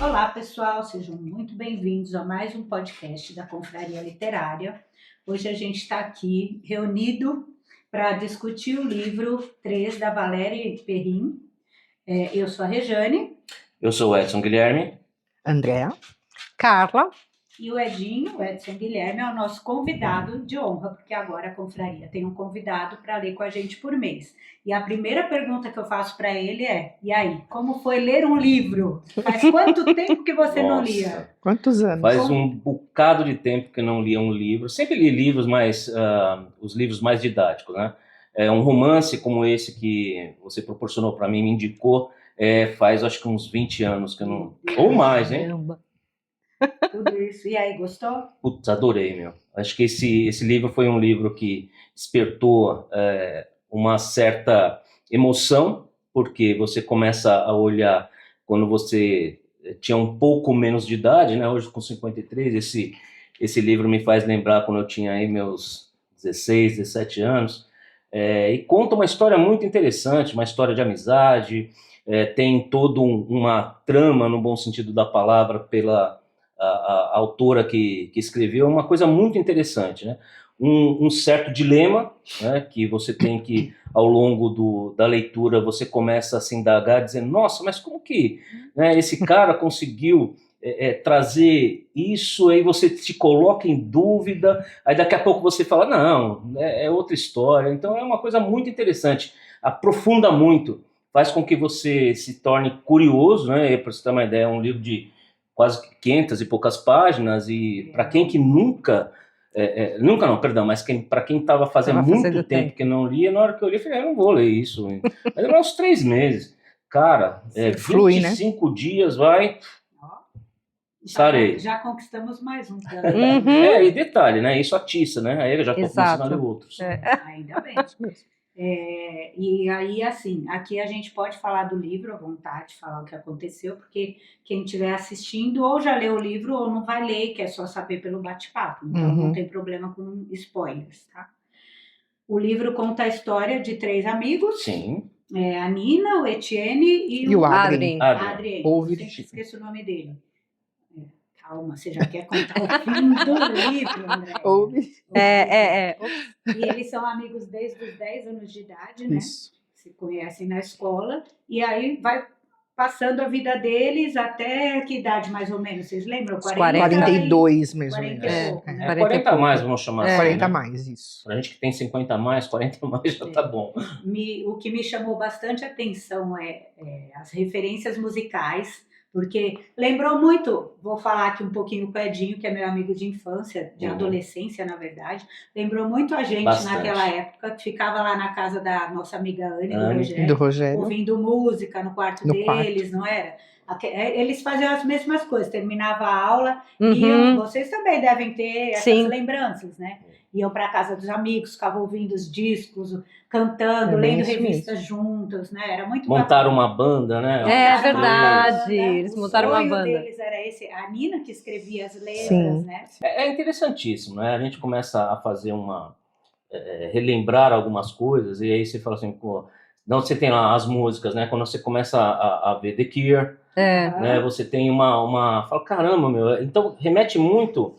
Olá, pessoal, sejam muito bem-vindos a mais um podcast da Confraria Literária. Hoje a gente está aqui reunido para discutir o livro 3 da Valérie Perrin. Eu sou a Rejane. Eu sou o Edson Guilherme. Andréa. Carla. E o Edinho, o Edson Guilherme, é o nosso convidado de honra, porque agora a Confraria tem um convidado para ler com a gente por mês. E a primeira pergunta que eu faço para ele é: e aí, como foi ler um livro? Faz quanto tempo que você não lia? Quantos anos? Faz um bocado de tempo que não lia um livro. Sempre li livros mais, os livros mais didáticos, né? Um romance como esse que você proporcionou para mim, me indicou, faz acho que uns 20 anos que eu não... Ou mais, hein? Tudo isso. E aí, gostou? Putz, adorei, meu. Acho que esse livro foi um livro que despertou uma certa emoção, porque você começa a olhar quando você tinha um pouco menos de idade, né? Hoje com 53, esse livro me faz lembrar quando eu tinha aí meus 16, 17 anos, e conta uma história muito interessante, uma história de amizade, tem toda uma trama, no bom sentido da palavra, pela a autora que escreveu, uma coisa muito interessante, né? Um certo dilema, né, que você tem que, ao longo da leitura, você começa a se indagar, dizendo, nossa, mas como que, né, esse cara conseguiu trazer isso, aí você se coloca em dúvida, aí daqui a pouco você fala, não, é outra história. Então é uma coisa muito interessante, aprofunda muito, faz com que você se torne curioso, né? Para você ter uma ideia, é um livro de quase 500 e poucas páginas, e para quem que nunca não, perdão, mas para quem estava fazendo muito tempo que não lia, na hora que eu li, eu falei, eu não vou ler isso. Mas demorou uns 3 meses. Cara, flui, 25 né? Dias, vai... Sarei. Já conquistamos mais um também. E detalhe, né? Isso atiça, né? Aí eu já estou começando a ler outros. Ainda bem. E aí, assim, aqui a gente pode falar do livro à vontade, falar o que aconteceu, porque quem estiver assistindo ou já leu o livro ou não vai ler, quer só saber pelo bate-papo. Então não tem problema com spoilers, tá? O livro conta a história de 3 amigos. Sim. A Nina, o Etienne e o Adrien. Esqueci o nome dele. Calma, você já quer contar o fim do livro, André. E eles são amigos desde os 10 anos de idade, né? Isso. Se conhecem na escola. E aí vai passando a vida deles até que idade, mais ou menos? Vocês lembram? 42, mais ou menos. 40 a mais, vamos chamar assim. 40 a mais, isso. Pra gente que tem 50 a mais, 40 a mais já tá bom. O que me chamou bastante atenção é as referências musicais, porque lembrou muito, vou falar aqui um pouquinho com o Edinho, que é meu amigo de infância, de adolescência, na verdade, lembrou muito a gente naquela época, que ficava lá na casa da nossa amiga Anne, do Rogério, ouvindo música no quarto deles, não era? Eles faziam as mesmas coisas, terminava a aula, e vocês também devem ter essas lembranças, né? Iam para a casa dos amigos, ficavam ouvindo os discos, cantando, lendo revistas juntos, né? Era muito montaram uma banda, né? É verdade, eles montaram uma banda. O sonho deles era esse, a Nina que escrevia as letras, né? É interessantíssimo, né? A gente começa a fazer relembrar algumas coisas, e aí você fala assim, pô, não, você tem lá as músicas, né? Quando você começa a ver The Cure, né? Você tem fala, caramba, meu, então remete muito...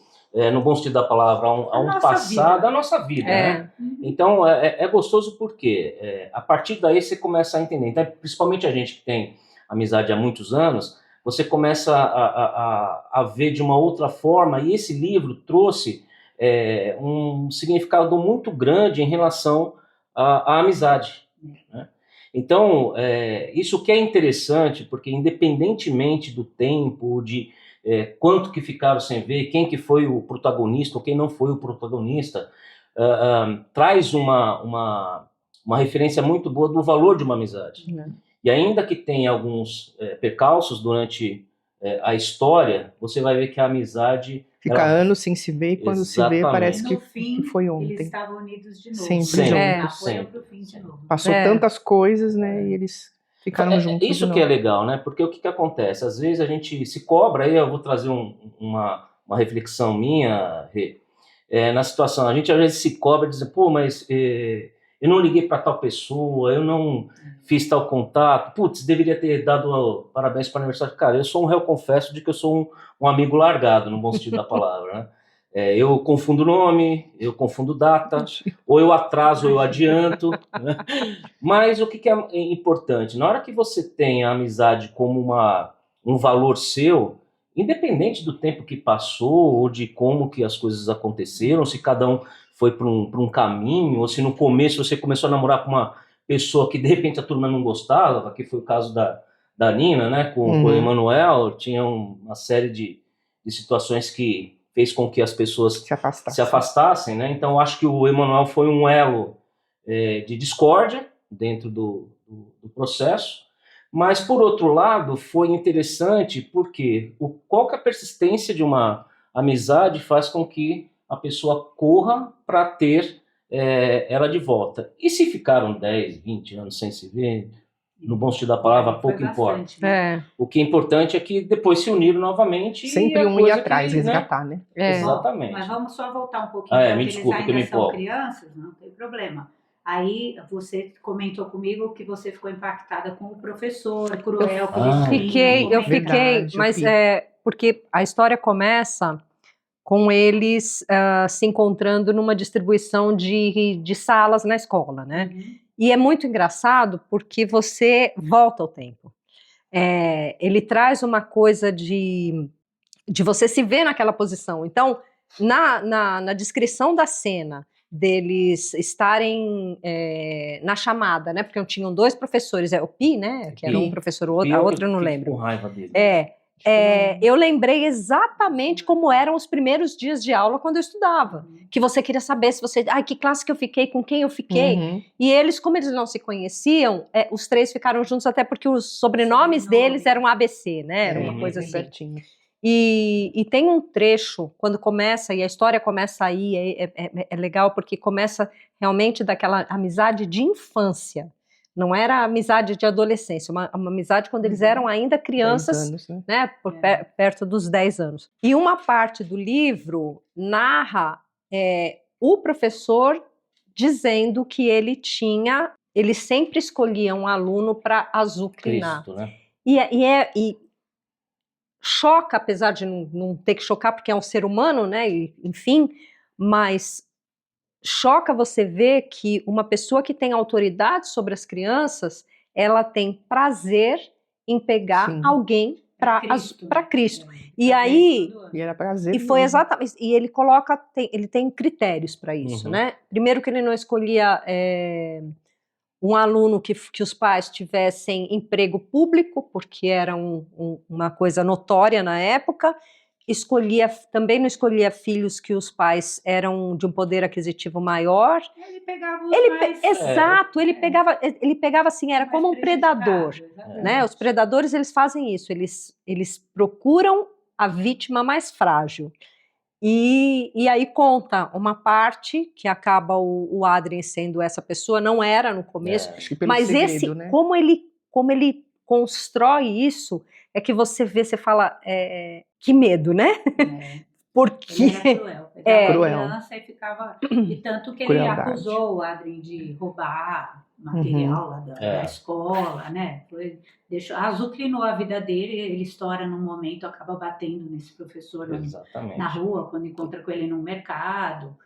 no bom sentido da palavra, a um passado da nossa vida, né? Então, é gostoso porque a partir daí você começa a entender. Então, principalmente a gente que tem amizade há muitos anos, você começa a ver de uma outra forma, e esse livro trouxe um significado muito grande em relação à amizade, né? Então, isso que é interessante, porque independentemente do tempo, quanto que ficaram sem ver, quem que foi o protagonista ou quem não foi o protagonista, traz uma referência muito boa do valor de uma amizade. E ainda que tenha alguns percalços durante a história, você vai ver que a amizade... Fica anos sem se ver, e quando se vê parece que foi ontem. Eles estavam unidos de novo. Sempre. Pro fim de novo. Passou tantas coisas, né, e eles... ficaram juntos. Isso que é legal, né? Porque o que acontece? Às vezes a gente se cobra, aí eu vou trazer uma reflexão minha, na situação. A gente às vezes se cobra e diz, pô, mas eu não liguei para tal pessoa, eu não fiz tal contato, putz, deveria ter dado parabéns para o aniversário. Cara, eu sou um réu confesso de que eu sou um amigo largado, no bom sentido da palavra, né? Eu confundo nome, eu confundo data, ou eu atraso, ou eu adianto, né? Mas o que é importante? Na hora que você tem a amizade como um valor seu, independente do tempo que passou, ou de como que as coisas aconteceram, se cada um foi para um caminho, ou se no começo você começou a namorar com uma pessoa que de repente a turma não gostava, que foi o caso da Nina, né, com o Emanuel, tinha uma série de situações que fez com que as pessoas se afastassem, né? Então, eu acho que o Emanuel foi um elo de discórdia dentro do processo, mas, por outro lado, foi interessante porque qual que é a persistência de uma amizade faz com que a pessoa corra para ter ela de volta. E se ficaram 10, 20 anos sem se ver, no bom sentido da palavra, pouco importa. Né? O que é importante é que depois se uniram novamente. Sempre um ir atrás, resgatar, né? Exatamente. Bom, mas vamos só voltar um pouquinho, me desculpa, que me são empolgo. crianças, não tem problema. Aí você comentou comigo que você ficou impactada com o professor cruel. Eu fiquei, mas porque a história começa com eles se encontrando numa distribuição de salas na escola, né? E é muito engraçado porque você volta ao tempo. Ele traz uma coisa de você se ver naquela posição. Então, na descrição da cena deles estarem na chamada, né? Porque tinham 2 professores, o Pi, né? Que era um professor, a outra eu não lembro. Com raiva dele. Eu lembrei exatamente como eram os primeiros dias de aula quando eu estudava. Que você queria saber se você... que classe que eu fiquei, com quem eu fiquei. E eles, como eles não se conheciam, os 3 ficaram juntos, até porque os sobrenomes deles eram ABC, né? Era uma coisa assim. Certinho. E tem um trecho, quando começa, e a história começa aí, é legal, porque começa realmente daquela amizade de infância. Não era amizade de adolescência, uma amizade quando eles eram ainda crianças, 10 anos, né, perto dos 10 anos. E uma parte do livro narra o professor dizendo que ele sempre escolhia um aluno para azucrinar. Cristo, né? E choca, apesar de não ter que chocar, porque é um ser humano, né, enfim, mas choca você ver que uma pessoa que tem autoridade sobre as crianças, ela tem prazer em pegar alguém para Cristo. E aí, era prazer, e foi exatamente, e ele ele tem critérios para isso, né? Primeiro que ele não escolhia um aluno que os pais tivessem emprego público, porque era uma coisa notória na época. Também não escolhia filhos que os pais eram de um poder aquisitivo maior. Ele pegava Exato, ele pegava assim, era como um predador. Né? Os predadores, eles fazem isso, eles procuram a vítima mais frágil. E aí conta uma parte que acaba o Adrien sendo essa pessoa, não era no começo, mas segredo, né? como ele constrói isso, é que você vê, você fala, que medo, né? Porque ele era cruel. Criança e ficava, e tanto que ele acusou o Adrien de roubar material lá da escola, né? Azucrinou a vida dele, ele estoura num momento, acaba batendo nesse professor na rua, quando encontra com ele no mercado.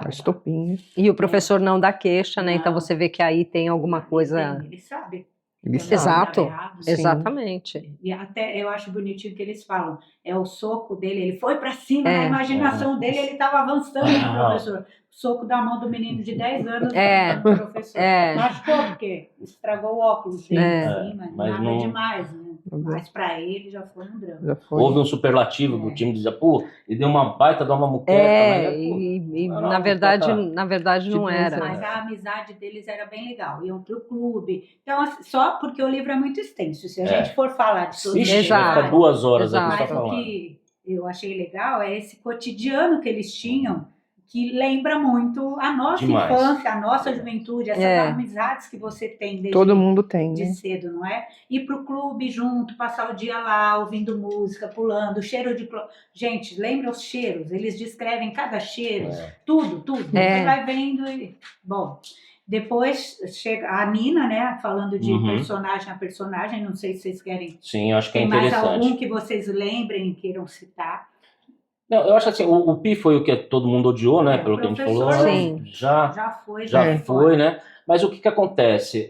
Estopinho. E o professor não dá queixa, né? Então você vê que aí tem alguma coisa... Ele sabe. Exato, exatamente. E até eu acho bonitinho que eles falam, o soco dele, ele foi pra cima, na imaginação dele, ele estava avançando no professor. O soco da mão do menino de 10 anos no professor. Machucou, porque estragou o óculos dele, mas nada demais, né? Mas pra ele já foi um drama. Houve um superlativo do time de Japão, e deu uma baita de uma muqueca. Na verdade não era. Mas a amizade deles era bem legal, iam pro clube. Então, só porque o livro é muito extenso, se a gente for falar de tudo, vai ficar 2 horas aqui só falando. Mas o que eu achei legal é esse cotidiano que eles tinham, que lembra muito a nossa infância, a nossa juventude, essas amizades que você tem desde todo mundo tem, de cedo, não é? Ir pro clube junto, passar o dia lá, ouvindo música, pulando, cheiro de... Gente, lembra os cheiros? Eles descrevem cada cheiro, tudo. Você vai vendo e... Bom, Depois chega a Nina, né? Falando de personagem a personagem, não sei se vocês querem. Sim, eu acho que é interessante. Tem mais algum que vocês lembrem e queiram citar? Não, eu acho assim, o Pi foi o que todo mundo odiou, né? Pelo que a gente falou. Sim. Já foi, né? Mas o que acontece?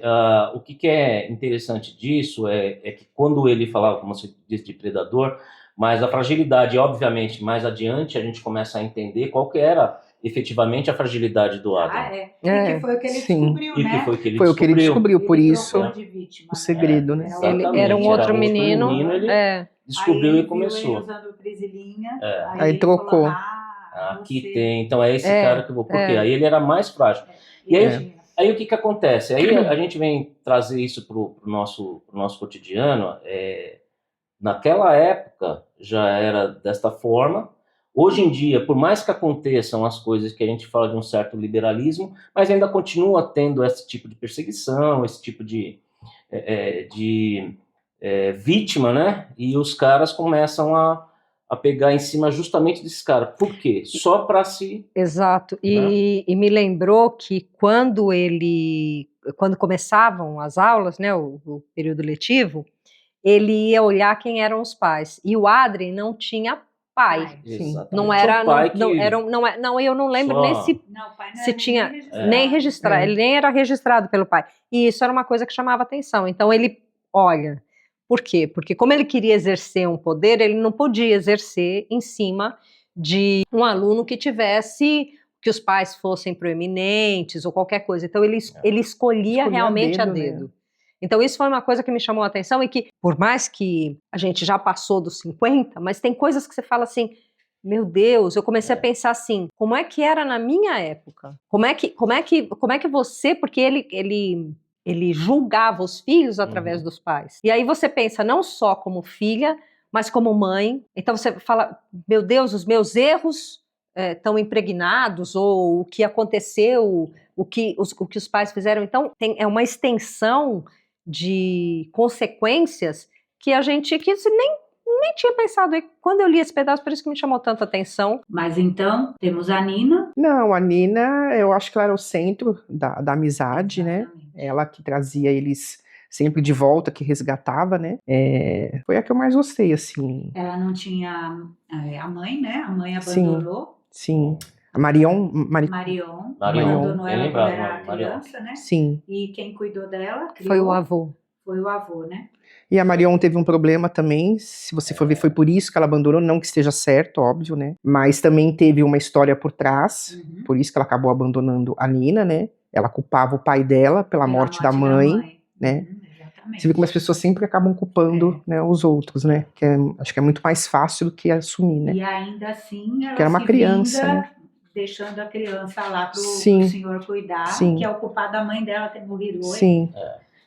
O que é interessante disso é que quando ele falava, como você disse, de predador, mas a fragilidade, obviamente, mais adiante a gente começa a entender qual que era efetivamente a fragilidade do Adam. E que foi o que ele descobriu, né? Foi o que ele descobriu, por isso vítima, o segredo, né? Ele era um outro menino, ele descobriu e começou. Ele usando prisilinha, aí trocou. Falou, aqui tem, então é esse cara que eu vou... Porque aí ele era mais frágil. E aí o que acontece? Aí a gente vem trazer isso pro nosso cotidiano. Naquela época já era desta forma. Hoje em dia, por mais que aconteçam as coisas que a gente fala de um certo liberalismo, mas ainda continua tendo esse tipo de perseguição, esse tipo de vítima, né? E os caras começam a pegar em cima justamente desses caras. Por quê? Só para se... Exato. E me lembrou que quando começavam as aulas, né, o período letivo, ele ia olhar quem eram os pais. E o Adrien não tinha pai. Não era, eu não lembro nem se tinha nem registrado. Ele nem era registrado pelo pai. E isso era uma coisa que chamava atenção. Então ele olha. Por quê? Porque como ele queria exercer um poder, ele não podia exercer em cima de um aluno que os pais fossem proeminentes ou qualquer coisa. Então ele escolhia realmente a dedo. Né? Então isso foi uma coisa que me chamou a atenção e que, por mais que a gente já passou dos 50, mas tem coisas que você fala assim, meu Deus, eu comecei a pensar assim, como é que era na minha época? Como é que você, porque ele julgava os filhos através dos pais. E aí você pensa não só como filha, mas como mãe. Então você fala, meu Deus, os meus erros estão impregnados, ou o que aconteceu, o que os pais fizeram. Então é uma extensão de consequências que a gente nem tinha pensado. E quando eu li esse pedaço, por isso que me chamou tanta atenção. Mas então, temos a Nina. Não, a Nina, eu acho que ela era o centro da amizade, Exatamente. Né? Ela que trazia eles sempre de volta, que resgatava, né? Foi a que eu mais gostei, assim. Ela não tinha a mãe, né? A mãe abandonou. Sim. A Marion abandonou ela quando era criança, né? Sim. E quem cuidou dela? Foi o avô. Foi o avô, né? E a Marion teve um problema também, se você for ver, foi por isso que ela abandonou, não que esteja certo, óbvio, né? Mas também teve uma história por trás, por isso que ela acabou abandonando a Nina, né? Ela culpava o pai dela pela morte da mãe, né? Você vê como as pessoas sempre acabam culpando, né, os outros, né? Acho que é muito mais fácil do que assumir, né? E ainda assim, ela era uma criança, né? Deixando a criança lá pro senhor cuidar, que é o culpado da mãe dela ter morrido hoje. Sim.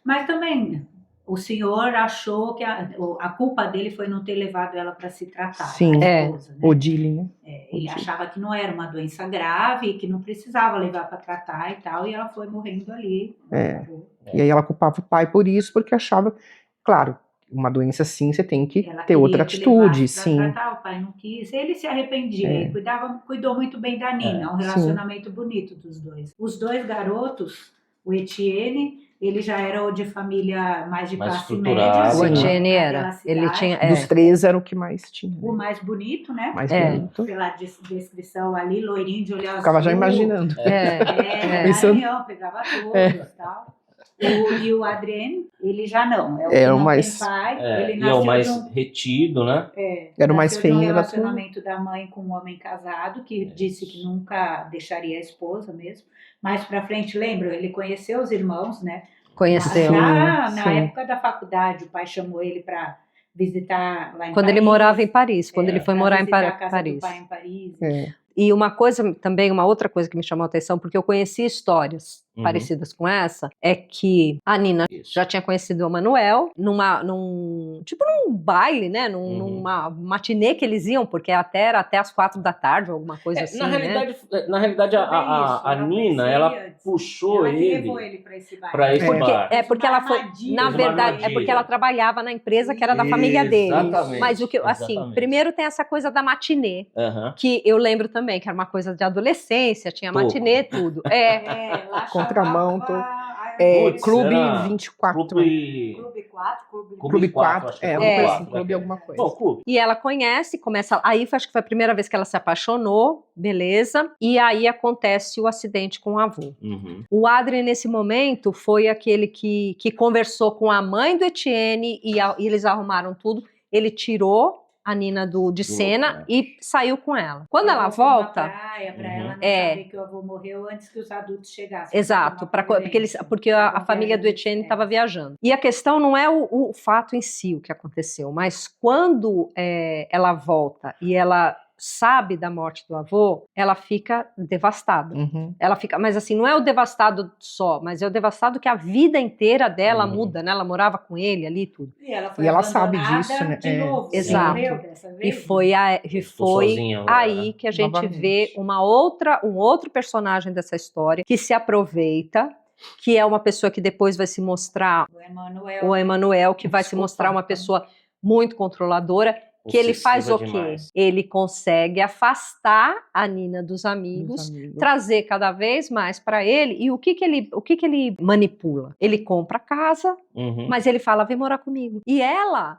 Mas também o senhor achou que a culpa dele foi não ter levado ela para se tratar. Sim, esposa, né? Odile, né? Ele achava que não era uma doença grave, que não precisava levar para tratar e tal, e ela foi morrendo ali. E aí ela culpava o pai por isso, porque achava, claro, uma doença assim você tem que ter outra atitude, sim. Tratar, o pai não quis, ele se arrependia, ele cuidou muito bem da Nina, um relacionamento bonito dos dois. Os dois garotos, o Etienne, ele já era de família mais de classe média. O Etienne era. Ele tinha, dos três era o que mais tinha. O mais bonito, né? Mais bonito. Pela descrição ali, loirinho de olho azul. Ficava já imaginando. Pegava todos e tal. E o Adrien, ele já não. É o que mais não tem pai. Ele é o mais retido, né? Era o mais feio. Um relacionamento da mãe com um homem casado, que disse que nunca deixaria a esposa mesmo. Mais pra frente, lembra? Ele conheceu os irmãos, né? Conheceu. Na época da faculdade, o pai chamou ele para visitar lá em Paris. Ele morava em Paris, quando ele foi morar em Paris. A casa do pai em Paris. E uma outra coisa que me chamou a atenção, porque eu conheci histórias parecidas com essa, é que a Nina já tinha conhecido o Manuel num baile, né? Numa matinê que eles iam, porque era até as 4 da tarde, ou alguma coisa assim, na realidade a Nina, ela puxou ele. Levou ele para esse baile. Pra esse bar. Porque ela foi, na verdade, é porque ela trabalhava na empresa que era da família dele. Exatamente. Mas primeiro tem essa coisa da matinê, que eu lembro também, que era uma coisa de adolescência, tinha matinê, tudo. Lá contramão. Putz, Clube era 24. Clube 4, Clube 4. acho que É, Clube uma coisa 4, assim, clube alguma coisa. Bom, clube. E ela conhece, começa. Aí acho que foi a primeira vez que ela se apaixonou, beleza. E aí acontece o acidente com o avô. Uhum. O Adrien, nesse momento, foi aquele que conversou com a mãe do Etienne e eles arrumaram tudo. Ele tirou a Nina de cena e saiu com ela. Quando ela volta... Praia, pra ela não saber que o avô morreu antes que os adultos chegassem. Exato, porque a família do Etienne estava viajando. E a questão não é o fato em si, o que aconteceu, mas quando ela volta e ela sabe da morte do avô, ela fica devastada. Uhum. Ela fica, mas assim, não é o devastado só, mas é o devastado que a vida inteira dela muda, né? Ela morava com ele ali e tudo. E ela foi ela sabe disso, né? De novo. Exato. E foi sozinha agora, aí que a gente novamente vê um outro personagem dessa história que se aproveita, que é uma pessoa que depois vai se mostrar o Emmanuel, que vai se mostrar uma pessoa muito controladora. Que ele faz o quê? Demais. Ele consegue afastar a Nina dos amigos, trazer cada vez mais para ele. E o que ele manipula? Ele compra a casa, mas ele fala, vem morar comigo. E ela,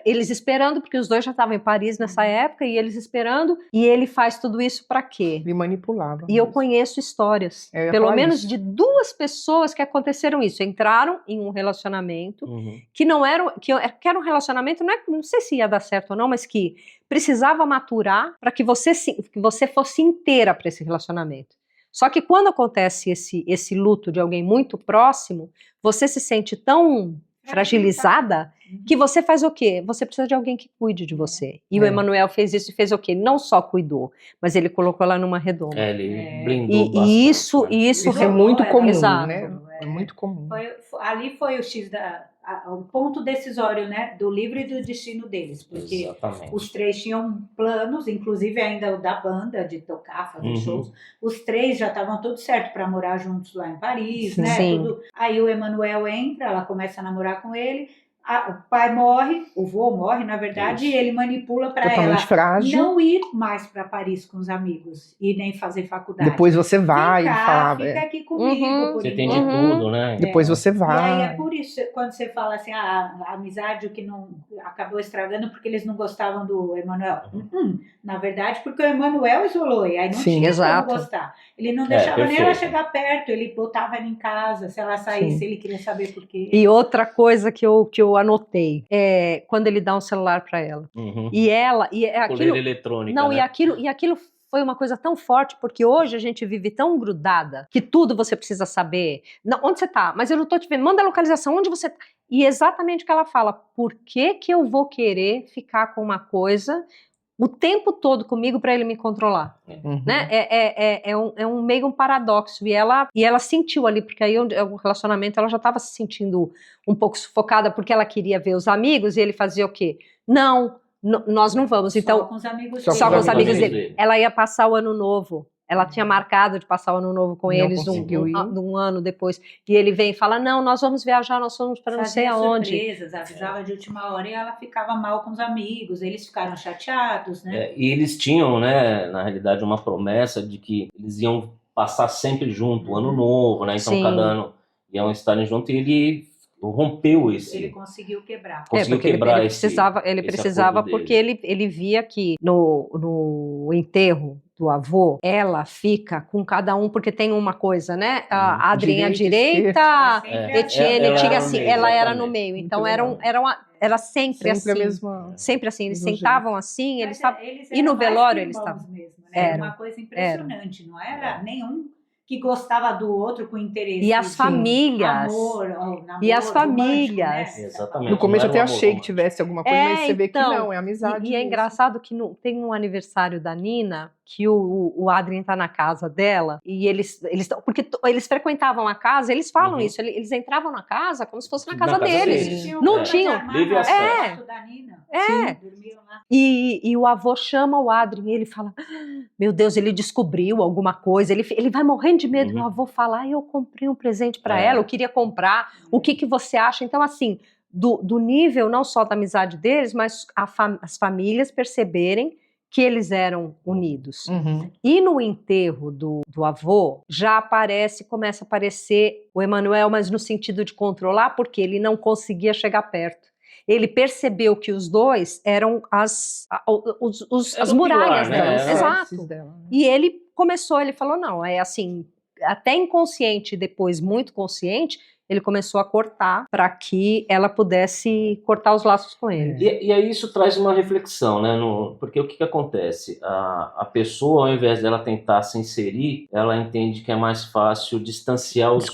eles esperando, porque os dois já estavam em Paris nessa época, e eles esperando, e ele faz tudo isso para quê? Ele manipulava. E eu conheço histórias, pelo menos de 2 pessoas que aconteceram isso. Entraram em um relacionamento que não era, que era um relacionamento, não sei se ia dar certo ou não, mas que precisava maturar para que você fosse inteira para esse relacionamento. Só que quando acontece esse luto de alguém muito próximo, você se sente tão fragilizada que você faz o quê? Você precisa de alguém que cuide de você. E o Emmanuel fez isso e fez o quê? Não só cuidou, mas ele colocou ela numa redoma. Ele blindou bastante. E isso é muito comum, exato. né? É muito comum. Ali foi o X o ponto decisório, né, do livro e do destino deles, porque os 3 tinham planos, inclusive ainda o da banda, de tocar, fazer shows. Os 3 já estavam tudo certo para morar juntos lá em Paris, né? Tudo. Aí o Emmanuel entra, ela começa a namorar com ele. O pai morre, o vô morre, na verdade, e ele manipula para ela não ir mais para Paris com os amigos e nem fazer faculdade. Depois você vai, fica aqui comigo. Você tem de tudo, né? Depois você vai. E aí é por isso, quando você fala assim, a amizade, o que não acabou estragando porque eles não gostavam do Emmanuel. Na verdade, porque o Emmanuel isolou, e aí não tinha como gostar. Ele não deixava nem ela chegar perto, ele botava ela em casa, se ela saísse, ele queria saber por quê. E outra coisa que eu anotei é quando ele dá um celular para ela. E ela, aquilo eletrônica, não, né? e aquilo foi uma coisa tão forte, porque hoje a gente vive tão grudada que tudo você precisa saber. Não, onde você tá? Mas eu não tô te vendo. Manda a localização, onde você tá? E exatamente o que ela fala. Por que eu vou querer ficar com uma coisa o tempo todo comigo para ele me controlar? Né? É meio um paradoxo. E ela sentiu ali, porque aí o relacionamento ela já estava se sentindo um pouco sufocada, porque ela queria ver os amigos, e ele fazia o quê? Nós não vamos. Então, só com os amigos dele. Ela ia passar o ano novo. Ela tinha marcado de passar o ano novo com eles um ano depois. E ele vem e fala, não, nós vamos viajar, nós vamos para não sei aonde. Surpresas, avisava de última hora e ela ficava mal com os amigos. Eles ficaram chateados, né? E eles tinham, né, na realidade, uma promessa de que eles iam passar sempre junto, o ano novo, né? Então, cada ano iam estarem juntos, e ele rompeu esse... Ele conseguiu quebrar. Ele precisava porque ele via que no enterro do avô, ela fica com cada um, porque tem uma coisa, né? A Adrien à direita, Etienne tinha assim, ela era no meio. Então era sempre assim. A mesma... Sempre assim, eles sentavam assim, e no velório eles estavam. Mesmo, né? Era uma coisa impressionante, não era nenhum que gostava do outro com interesse. E as famílias. Namoro, e as famílias. Né? Exatamente. No começo eu até achei que tivesse alguma coisa, mas você vê que não, é amizade. E é engraçado que tem um aniversário da Nina, que o Adrien tá na casa dela, e porque eles frequentavam a casa, eles falam isso, eles entravam na casa como se fosse na casa deles. Não tinham. E o avô chama o Adrien, e ele fala, meu Deus, ele descobriu alguma coisa, ele vai morrendo de medo. O avô fala, eu comprei um presente para ela, eu queria comprar, o que você acha? Então, assim, do nível não só da amizade deles, mas as famílias perceberem que eles eram unidos. Uhum. E no enterro do avô, já começa a aparecer o Emanuel, mas no sentido de controlar, porque ele não conseguia chegar perto. Ele percebeu que os dois eram as muralhas pilar, né? dela. Era Exato. E ele falou, não, é assim, até inconsciente, depois muito consciente, ele começou a cortar para que ela pudesse cortar os laços com ele. E aí isso traz uma reflexão, né? Porque o que acontece? A pessoa, ao invés dela tentar se inserir, ela entende que é mais fácil distanciar os outros.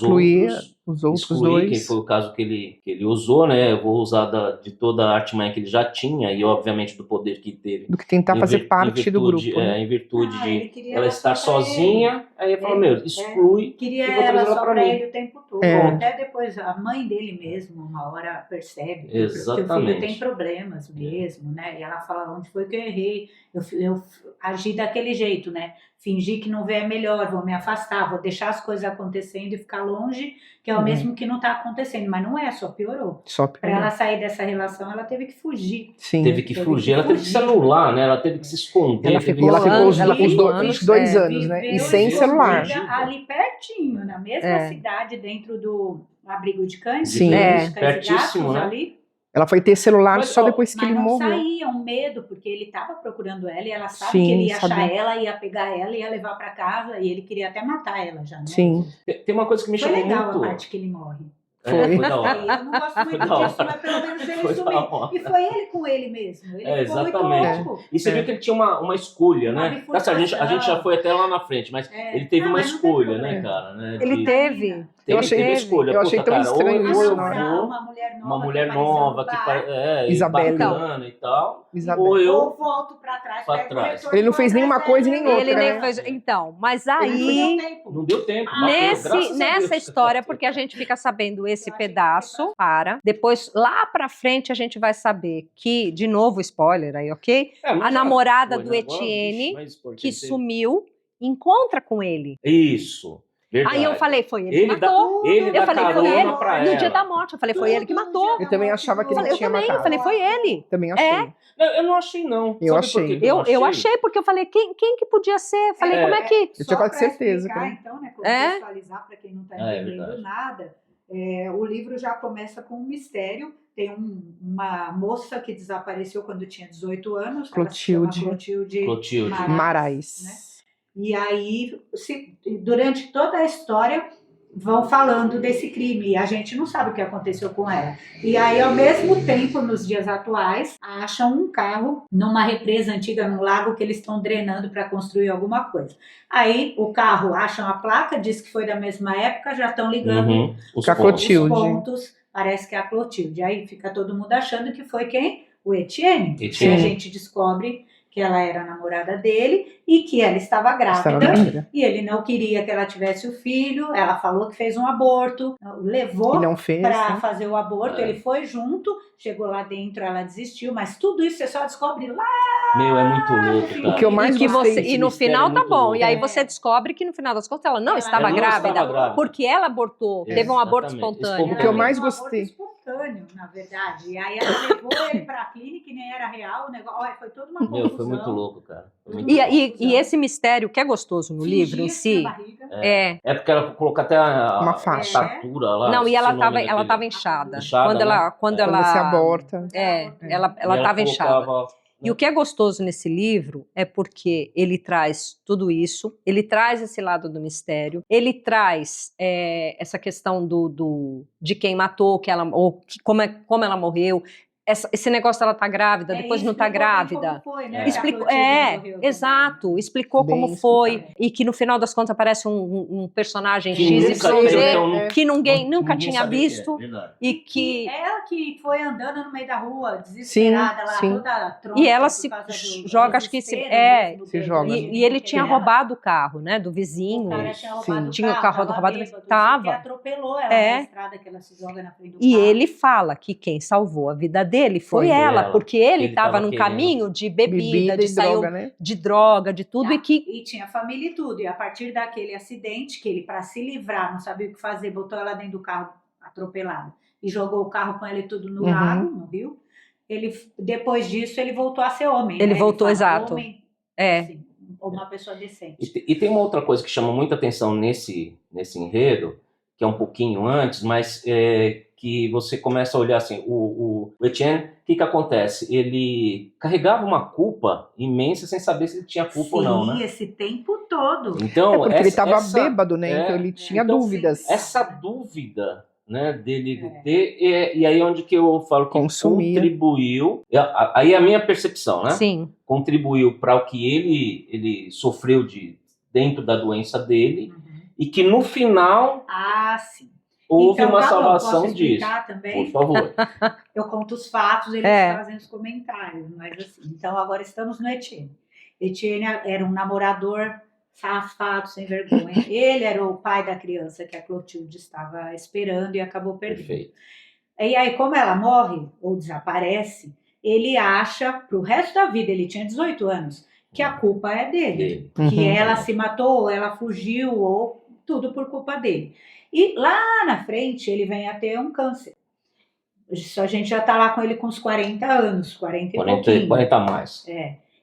Excluir, dois. Que foi o caso que ele usou, né? Eu vou usar de toda a artimanha que ele já tinha e, obviamente, do poder que teve. Do que tentar fazer parte do grupo. Né? Em virtude de ela estar sozinha. Aí ele falou, exclui. Queria e vou trazer ela só pra pra mim. ele o tempo todo. Até depois, a mãe dele mesmo, uma hora percebe Exatamente. que o filho tem problemas mesmo, né? E ela fala, onde foi que eu errei? Eu agi daquele jeito, né? Fingir que não vê é melhor, vou me afastar, vou deixar as coisas acontecendo e ficar longe, que é o mesmo que não está acontecendo. Mas não é, só piorou. Para ela sair dessa relação, ela teve que fugir. Sim. Teve que fugir, ela teve que se anular, né? Ela teve que se esconder. Ela ficou uns 2 anos, né? E sem celular. Ali pertinho, na mesma cidade, dentro do abrigo de cães. Sim, pertíssimo, né? Ali. Ela foi ter celular só depois que ele morreu. Mas não saía, um medo, porque ele estava procurando ela e ela sabe que ele ia achar ela, ia pegar ela, ia levar para casa e ele queria até matar ela já, né? Sim. Tem uma coisa que me chamou muito... Foi legal a parte que ele morre. Foi da hora. Eu não gosto muito disso, mas pelo menos ele sumiu. E foi ele com ele mesmo. Ele ficou muito louco. E você viu que ele tinha uma escolha, né? A gente já foi até lá na frente, mas ele teve uma escolha, né, cara? Né? Ele teve. Eu achei tão estranho isso. Uma mulher nova que Isabela e tal. Ou eu volto pra trás. Ele não fez nenhuma coisa nem outra. Ele nem fez. Então, mas aí não deu tempo. Nessa história, porque a gente fica sabendo esse pedaço, depois lá pra frente a gente vai saber que, de novo, spoiler aí, ok? A namorada do Etienne, que sumiu, encontra com ele. Isso. Verdade. Aí eu falei, foi ele que matou. Eu falei, foi ele. No dia da morte, eu falei, foi ele que matou. Eu também achava que ele tinha matado. Eu falei, foi ele. Também achei. Eu não achei, não. Eu achei. Eu achei, porque eu falei, quem que podia ser? Eu falei, como é que... Eu tinha quase certeza. Então, né, contextualizar para quem não está entendendo nada, o livro já começa com um mistério. Tem uma moça que desapareceu quando tinha 18 anos. Clotilde Marais. Né? E aí, durante toda a história, vão falando desse crime. E a gente não sabe o que aconteceu com ela. E aí, ao mesmo tempo, nos dias atuais, acham um carro numa represa antiga, num lago que eles estão drenando para construir alguma coisa. Aí, o carro, acham a placa, diz que foi da mesma época, já estão ligando os pontos. Parece que é a Clotilde. Aí fica todo mundo achando que foi quem? O Etienne. E a gente descobre que ela era a namorada dele e que ela estava grávida. E ele não queria que ela tivesse o filho. Ela falou que fez um aborto, levou para fazer o aborto. Ele foi junto, chegou lá dentro, ela desistiu. Mas tudo isso você só descobre lá. Meu, é muito louco, cara. O que eu mais E no final tá bom. E aí você descobre que no final das contas ela não estava grávida. Porque ela abortou. Teve um aborto espontâneo. O que eu mais gostei. Espontâneo, na verdade. E aí ela levou ele pra clínica e nem era real o negócio. Olha, foi toda uma confusão. Foi muito louco, cara. E esse mistério que é gostoso no livro em si. É porque ela colocou até uma fartura lá. Não, e ela tava inchada. Quando ela se aborta. Ela tava inchada. E o que é gostoso nesse livro é porque ele traz tudo isso, ele traz esse lado do mistério, ele traz essa questão de quem matou, como ela morreu. Esse negócio dela tá grávida, depois não tá grávida. Foi, né? Exato. Explicou como foi. E que no final das contas aparece um personagem XYZ que ninguém nunca tinha visto. E que... Ela que foi andando no meio da rua, desesperada lá, toda tronca. E ela se joga, acho que se joga. E ele tinha roubado o carro, né? Do vizinho. O cara tinha roubado tinha o carro roubado, mas tava. Atropelou ela na estrada, que ela se joga na frente do carro. E ele fala que quem salvou a vida dele foi ela, porque ele estava num caminho de bebida, de droga, né? De droga, de tudo. E tinha família e tudo. E a partir daquele acidente, que ele, para se livrar, não sabia o que fazer, botou ela dentro do carro atropelada e jogou o carro com ela e tudo no lago, no rio. Depois disso, ele voltou a ser homem. Ele voltou, exato. Homem assim, ou uma pessoa decente. E tem uma outra coisa que chama muita atenção nesse enredo, que é um pouquinho antes, mas que você começa a olhar assim, o Etienne, o que acontece? Ele carregava uma culpa imensa sem saber se ele tinha culpa ou não, né? Sim, esse tempo todo. Então, porque ele estava bêbado, né? Então ele tinha então, dúvidas. Essa dúvida, né, dele ter, e aí onde que eu falo que contribuiu, aí a minha percepção, né? Sim. Contribuiu para o que ele sofreu dentro da doença dele, e que no final houve uma salvação posso disso. Também? Por favor. Eu conto os fatos, eles fazem os comentários, mas assim, então agora estamos no Etienne. Etienne era um namorador safado, sem vergonha. Ele era o pai da criança que a Clotilde estava esperando e acabou perdendo. Perfeito. E aí, como ela morre ou desaparece, ele acha, pro resto da vida, ele tinha 18 anos, que a culpa é dele. Que ela se matou, ou ela fugiu, ou tudo por culpa dele. E lá na frente, ele vem a ter um câncer. A gente já tá lá com ele com uns 40 anos, 40 e pouquinho. 40 a mais.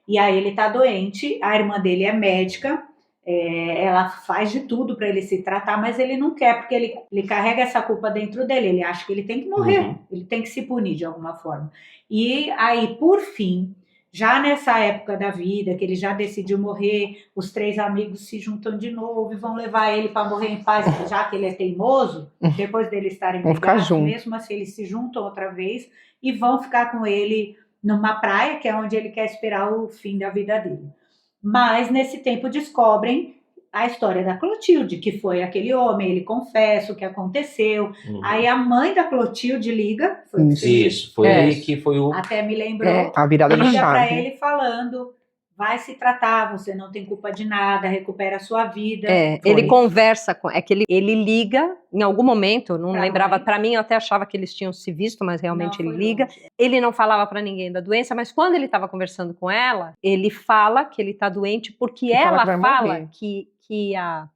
E aí ele tá doente, a irmã dele é médica, ela faz de tudo para ele se tratar, mas ele não quer, porque ele carrega essa culpa dentro dele, ele acha que ele tem que morrer, ele tem que se punir de alguma forma. E aí, por fim, já nessa época da vida, que ele já decidiu morrer, os 3 amigos se juntam de novo e vão levar ele para morrer em paz, já que ele é teimoso, depois deles estarem brigados, mesmo assim eles se juntam outra vez e vão ficar com ele numa praia, que é onde ele quer esperar o fim da vida dele. Mas, nesse tempo, descobrem a história da Clotilde, que foi aquele homem, ele confessa o que aconteceu. Aí a mãe da Clotilde liga. Foi aí que foi o... Até me lembrou. A virada de chave. Liga para ele falando... Vai se tratar, você não tem culpa de nada, recupera a sua vida. Ele conversa com... É que ele liga, em algum momento, eu não lembrava, para mim eu até achava que eles tinham se visto, mas realmente ele liga. Longe. Ele não falava para ninguém da doença, mas quando ele estava conversando com ela, ele fala que ele está doente porque ela fala que a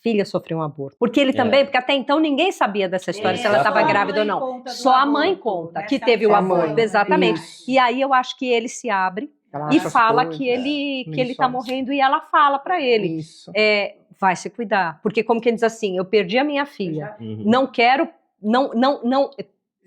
filha sofreu um aborto. Porque ele também, porque até então ninguém sabia dessa história, se ela estava grávida ou não. Só a mãe conta que teve o aborto, exatamente. Isso. E aí eu acho que ele se abre, e fala que ele tá morrendo, e ela fala pra ele, vai se cuidar, porque como que ele diz assim, eu perdi a minha filha, não quero,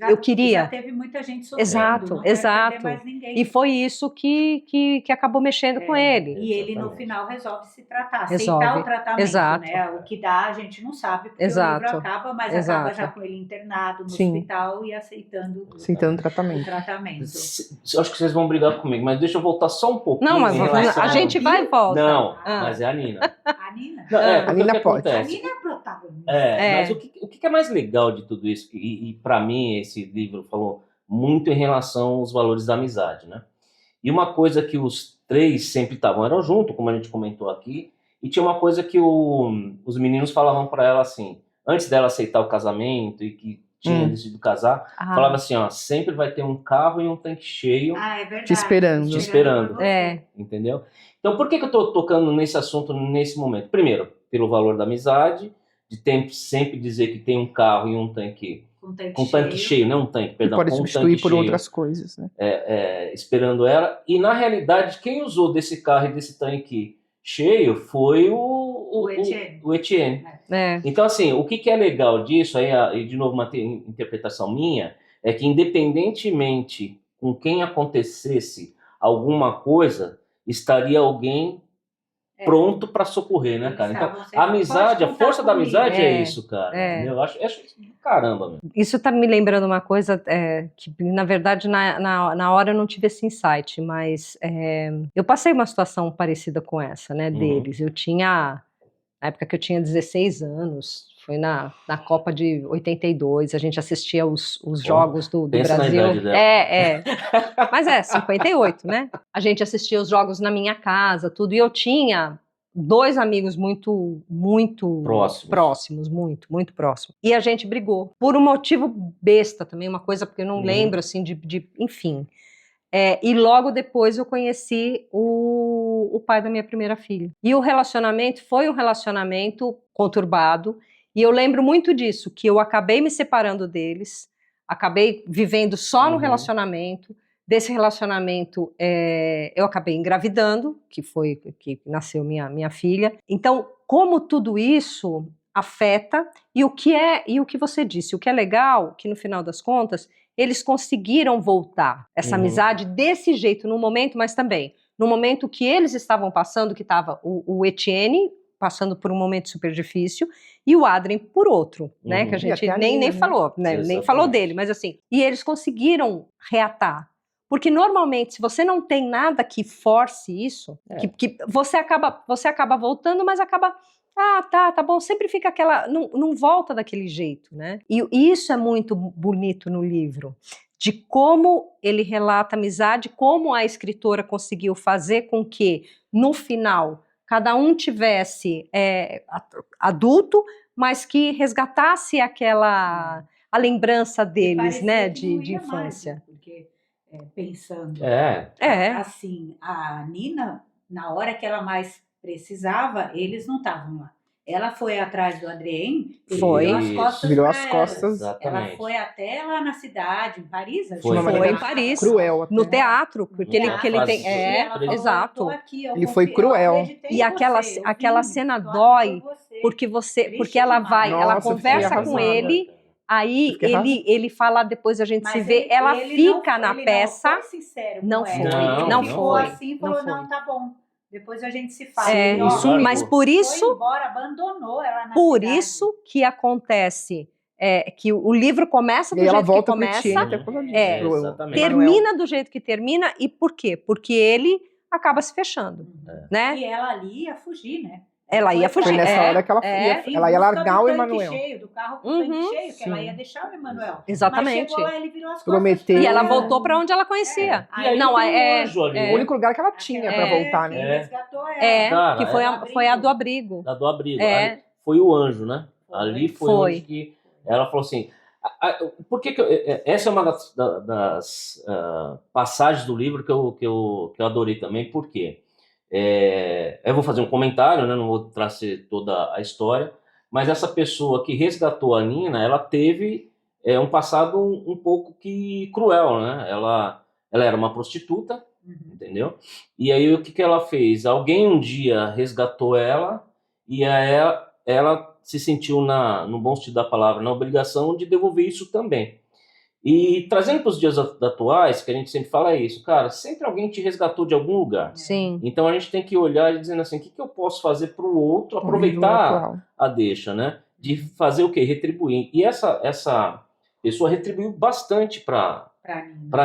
eu queria. Já teve muita gente sofrendo, exato. Mais ninguém. E foi isso que acabou mexendo com ele. E ele no final resolve se tratar, aceitar o tratamento, né? O que dá a gente não sabe, porque o livro acaba, mas acaba já com ele internado no hospital e aceitando o tratamento. Acho que vocês vão brigar comigo, mas deixa eu voltar só um pouquinho. Não, mas a gente vai e volta. Não, mas é a Nina. A Nina? A Nina pode. A Nina é a protagonista. Mas o que é mais legal de tudo isso, e para mim esse livro falou muito em relação aos valores da amizade, né? E uma coisa que os 3 sempre eram juntos, como a gente comentou aqui, e tinha uma coisa que os meninos falavam para ela assim, antes dela aceitar o casamento e que tinha decidido casar, falava assim, ó, sempre vai ter um carro e um tanque cheio te esperando. Entendeu? Então, por que eu tô tocando nesse assunto nesse momento? Primeiro, pelo valor da amizade, de sempre dizer que tem um carro e um tanque com tanque cheio, não um tanque, perdão. Pode substituir por outras coisas, né? Esperando ela. E na realidade, quem usou desse carro e desse tanque cheio foi o Etienne. Então, assim, o que é legal disso, aí de novo uma interpretação minha, é que independentemente com quem acontecesse alguma coisa, estaria alguém pronto para socorrer, né, cara? Então, a amizade, a força da amizade é isso, cara. Eu acho isso caramba, meu. Isso tá me lembrando uma coisa que, na verdade, na hora eu não tive esse insight, mas eu passei uma situação parecida com essa, né, deles. Eu tinha, na época que eu tinha 16 anos, foi na Copa de 82, a gente assistia os jogos do Brasil. Na idade dela. Mas 58, né? A gente assistia os jogos na minha casa, tudo, e eu tinha 2 amigos muito próximos, muito próximos. E a gente brigou, por um motivo besta também, uma coisa, porque eu não lembro, assim, enfim. E logo depois eu conheci o pai da minha primeira filha. E o relacionamento foi um relacionamento conturbado, e eu lembro muito disso, que eu acabei me separando deles, acabei vivendo só no relacionamento, Desse relacionamento, eu acabei engravidando, que nasceu minha filha. Então, como tudo isso afeta, e o que você disse, o que é legal, que no final das contas, eles conseguiram voltar essa amizade desse jeito no momento, mas também no momento que eles estavam passando, que estava o Etienne passando por um momento super difícil, e o Adrien por outro, né, que a gente nem falou, né, nem falou dele, mas assim, e eles conseguiram reatar. Porque normalmente, se você não tem nada que force isso, que você acaba voltando, mas acaba, tá bom, sempre fica aquela, não volta daquele jeito, né? E isso é muito bonito no livro, de como ele relata a amizade, como a escritora conseguiu fazer com que, no final, cada um tivesse adulto, mas que resgatasse a lembrança deles, né, de infância. Mais, porque pensando assim, a Nina, na hora que ela mais precisava, eles não estavam lá. Ela foi atrás do Adrien, virou as costas. Ela foi até lá na cidade, em Paris. Foi em Paris, cruel até. no teatro, porque ele tem, exato. Ele foi cruel. E aquela cena dói, porque ela vai, ela conversa com ele. Aí ele fala, depois a gente se vê, ela fica na peça. Não foi. Assim, falou, não, tá bom. Depois a gente se fala. Mas por isso, foi embora, abandonou ela na por cidade. Isso que acontece que o livro começa do jeito que começa, termina do jeito que termina. E por quê? Porque ele acaba se fechando, né? E ela ali ia fugir, né? Ela ia fugir. Foi nessa hora que ela ia largar o Emanuel. Do carro com o tanque cheio, que ela ia deixar o Emanuel. Exatamente. Mas chegou lá, ele virou as Prometeu. E ela voltou para onde ela conhecia. O único lugar que ela tinha para voltar, né? Resgatou ela. Que foi a do abrigo. A do abrigo. Foi o anjo, né? Ali foi onde que ela falou assim. Por que essa é uma das passagens do livro que eu adorei também. Por quê? Eu vou fazer um comentário, né? Não vou trazer toda a história, mas essa pessoa que resgatou a Nina, ela teve um passado um pouco que cruel, né? Ela era uma prostituta, entendeu? E aí o que ela fez? Alguém um dia resgatou ela e ela se sentiu, no bom sentido da palavra, na obrigação de devolver isso também. E trazendo para os dias atuais, que a gente sempre fala isso, cara, sempre alguém te resgatou de algum lugar. Sim. Então a gente tem que olhar e dizendo assim, o que eu posso fazer para o outro aproveitar a deixa, né? De fazer o quê? Retribuir. E essa pessoa retribuiu bastante para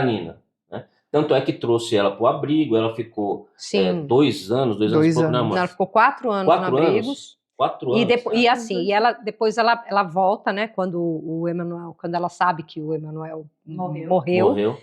Nina. Né? Tanto é que trouxe ela para o abrigo, ela ficou 2 anos, Não, ela ficou 4 anos no abrigo. 4 anos. Depois ela volta, né? Quando ela sabe que o Emanuel morreu.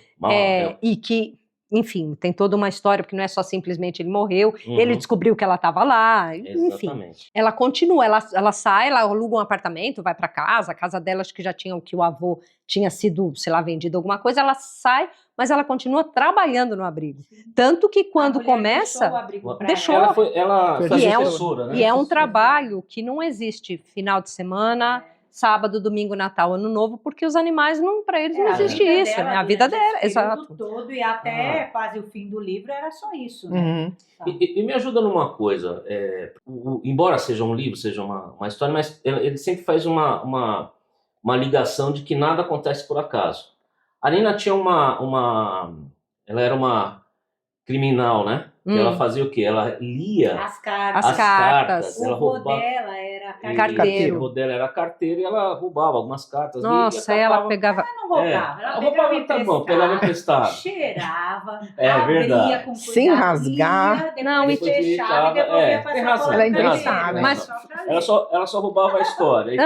E que, enfim, tem toda uma história, porque não é só simplesmente ele morreu, ele descobriu que ela estava lá, enfim. Ela continua, ela sai, ela aluga um apartamento, vai para casa, a casa dela acho que já tinha que o avô tinha sido, sei lá, vendido alguma coisa, ela sai, mas ela continua trabalhando no abrigo. Tanto que quando começa... Deixou. Ela foi professora, né? E é um trabalho que não existe final de semana, sábado, domingo, Natal, Ano Novo, porque os animais, para eles não existe isso, né? A vida dela, exato. Todo, e até quase o fim do livro era só isso, né? E me ajuda numa coisa, embora seja um livro, seja uma história, mas ele sempre faz uma ligação de que nada acontece por acaso. A Nina tinha ela era uma criminal, né? Ela fazia o quê? Ela lia as cartas. O avô dela era carteiro. O avô dela era carteiro e ela roubava algumas cartas. Nossa, ela pegava... Ela não roubava, ela roubava, tá bom, pegava emprestado. Cheirava, verdade. Com cuidado, sem rasgar. Depois fechava e devolvia para essa ela é interessada. Mas ela só roubava a história.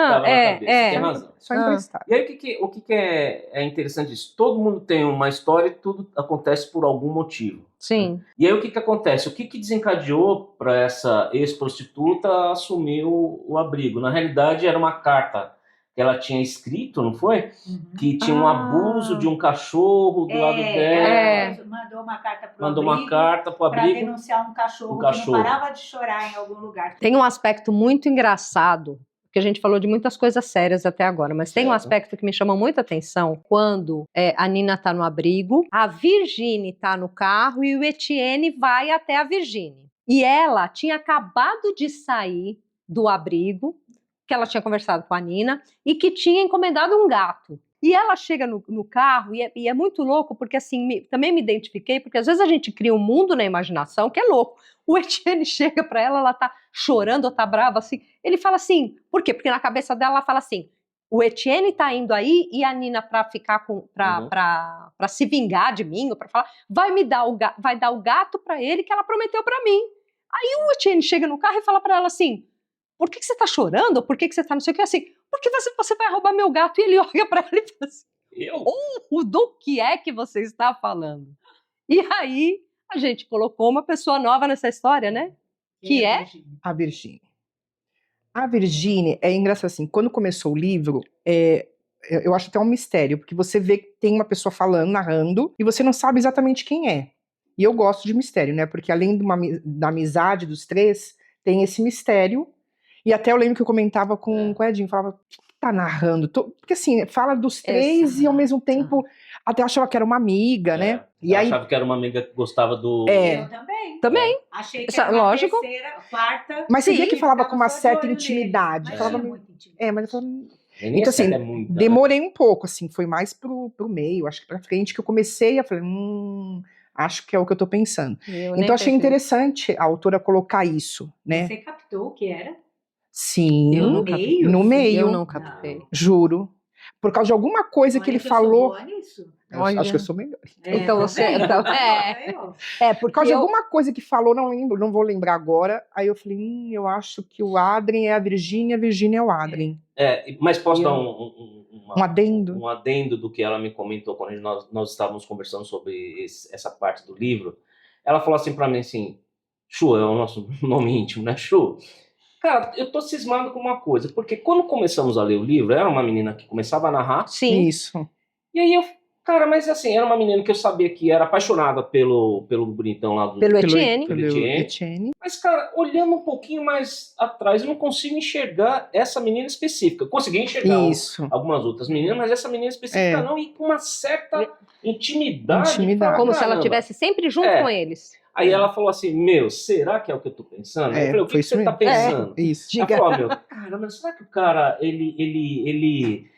Tem razão. Só emprestado. E aí o que é interessante disso? Todo mundo tem uma história e tudo acontece por algum motivo. Sim. E aí o que acontece? O que desencadeou para essa ex-prostituta assumir o abrigo? Na realidade era uma carta que ela tinha escrito, não foi? Que tinha um abuso de um cachorro do lado dela. Ela mandou uma carta pro abrigo para denunciar um cachorro que não parava de chorar em algum lugar. Tem um aspecto muito engraçado, porque a gente falou de muitas coisas sérias até agora, mas tem um aspecto que me chama muita atenção, quando a Nina está no abrigo, a Virginie está no carro e o Etienne vai até a Virginie. E ela tinha acabado de sair do abrigo, que ela tinha conversado com a Nina, e que tinha encomendado um gato. E ela chega no carro, e é muito louco, porque assim, também me identifiquei, porque às vezes a gente cria um mundo na imaginação que é louco. O Etienne chega pra ela tá chorando ou tá brava, assim. Ele fala assim, por quê? Porque na cabeça dela ela fala assim, o Etienne tá indo aí e a Nina pra ficar pra se vingar de mim, ou pra falar, vai dar o gato pra ele que ela prometeu pra mim. Aí o Etienne chega no carro e fala pra ela assim, por que você tá chorando? Por que você tá não sei o que? Assim, porque você vai roubar meu gato. E ele olha pra ela e fala assim, do que é que você está falando? E aí, a gente colocou uma pessoa nova nessa história, né? Que é a Virginie. A Virginie é engraçado assim, quando começou o livro, eu acho até um mistério, porque você vê que tem uma pessoa falando, narrando, e você não sabe exatamente quem é. E eu gosto de mistério, né? Porque além da amizade dos três, tem esse mistério. E até eu lembro que eu comentava com o Edinho, falava, o que tá narrando? Porque assim, fala dos três e ao mesmo tempo até achava que era uma amiga, né? E eu aí achava que era uma amiga que gostava do... Eu também. Achei que era uma lógico. terceira, quarta. Mas você via que falava com uma certa Neles, intimidade. mas Falava, tinha muita intimidade. mas eu falava, Então assim, muita, demorei um pouco, assim, foi mais pro meio, acho que pra frente, que eu comecei a falar, acho que é o que eu tô pensando. Então achei interessante a autora colocar isso, né? Você captou o que era? Sim, No meio? no meio. Eu não captei. Juro. Por causa de alguma coisa que ele falou. Eu sou boa nisso. Acho que eu sou melhor. Então você. Por causa de alguma coisa que falou, não vou lembrar agora. Aí eu falei, eu acho que o Adrien é a Virginia é o Adrien. Mas posso dar um adendo? Um adendo do que ela me comentou quando nós estávamos conversando sobre essa parte do livro. Ela falou assim pra mim assim, Chu, é o nosso nome íntimo, né, Chu? Cara, eu tô cismado com uma coisa, porque quando começamos a ler o livro, era uma menina que começava a narrar. Sim. Isso. E aí cara, mas assim, era uma menina que eu sabia que era apaixonada pelo bonitão lá do... Pelo Etienne. Mas, cara, olhando um pouquinho mais atrás, eu não consigo enxergar essa menina específica. Consegui enxergar algumas outras meninas, mas essa menina específica não, e com uma certa intimidade. Como se ela estivesse sempre junto com eles. Aí ela falou assim, será que é o que eu tô pensando? Eu falei, o que você tá pensando? Isso. Ela falou, cara, mas será que o cara, ele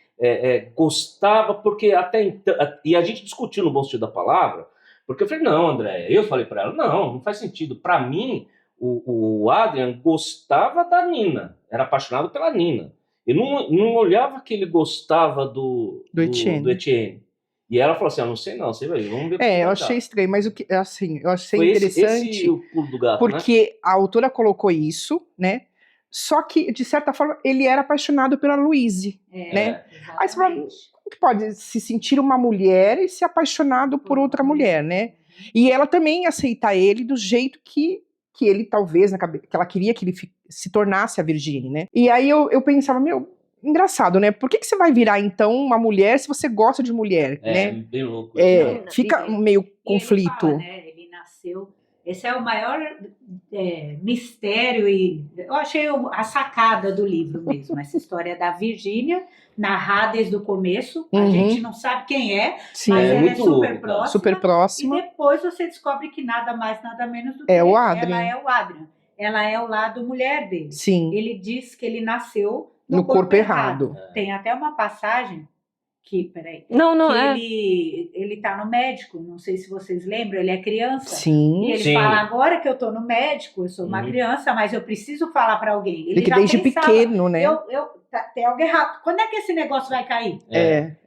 gostava, porque até então... E a gente discutiu no bom sentido da palavra, porque eu falei, não, André, eu falei pra ela, não faz sentido. Pra mim, o Adrien gostava da Nina, era apaixonado pela Nina. Ele não olhava que ele gostava do Etienne. E ela falou assim, não sei não, você vai ver, vamos ver. Eu achei estranho, mas eu achei interessante, esse o pulo do gato, porque a autora colocou isso, né? Só que, de certa forma, ele era apaixonado pela Louise, né? Aí você fala, como que pode se sentir uma mulher e ser apaixonado por outra mulher, né? E ela também aceita ele do jeito que ele talvez, que ela queria que ele se tornasse a Virginie, né? E aí eu pensava, engraçado, né? Por que você vai virar, então, uma mulher se você gosta de mulher, né? Bem louco. Fica meio conflito. Ele fala, né? Ele nasceu... Esse é o maior mistério, e eu achei a sacada do livro mesmo, essa história da Virgínia, narrada desde o começo, a gente não sabe quem é, mas ela é super próxima, e depois você descobre que nada mais, nada menos do que o Adrien. Ela é o Adrien, ela é o lado mulher dele. Sim. Ele diz que ele nasceu no corpo errado. Tem até uma passagem peraí. Ele tá no médico, não sei se vocês lembram, ele é criança. Sim. E ele fala, agora que eu tô no médico, eu sou uma criança, mas eu preciso falar pra alguém. Ele que desde pequeno, né? Tem algo errado. Quando é que esse negócio vai cair?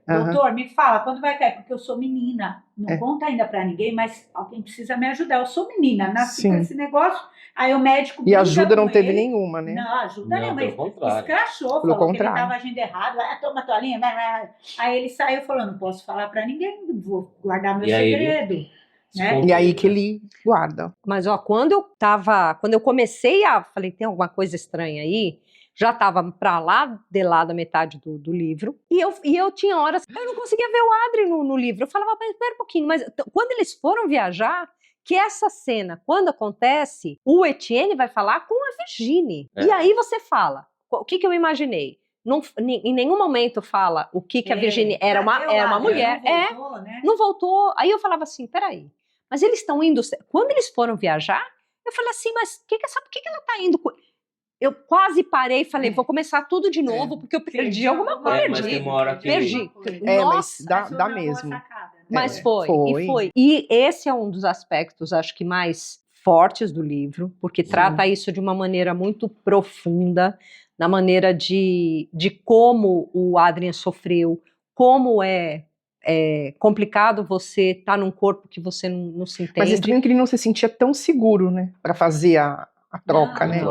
Doutor, me fala, quando vai cair? Porque eu sou menina. Não conta ainda pra ninguém, mas alguém precisa me ajudar. Eu sou menina, nasci com esse negócio. Aí o médico... E ajuda não teve nenhuma, né? Não, ajuda nenhuma. Ele escrachou, falou que ele estava agindo errado. Toma tua linha. Aí ele saiu falando, não posso falar pra ninguém, vou guardar meu segredo. Né? E aí que ele guarda. Mas quando eu comecei falei, tem alguma coisa estranha aí, já estava pra lá da metade do livro, e eu tinha horas, eu não conseguia ver o Adrien no livro, eu falava, mas espera um pouquinho, mas quando eles foram viajar, que essa cena, quando acontece, o Etienne vai falar com a Virginie, e aí você fala, o que eu imaginei? Em nenhum momento fala o que a Virginia era uma mulher. Não voltou, né? Não voltou. Aí eu falava assim, peraí, mas eles estão indo... Quando eles foram viajar, eu falei assim, mas por que ela está indo... Eu quase parei e falei, vou começar tudo de novo, porque eu perdi alguma coisa. Mas tem uma hora que... Perdi. Mas dá mesmo. Sacada, né? Mas foi. E esse é um dos aspectos, acho que mais fortes do livro, porque trata isso de uma maneira muito profunda, na maneira de como o Adrien sofreu, como é complicado você estar num corpo que você não se entende. Mas estranho que ele não se sentia tão seguro, né? Pra fazer a troca, né?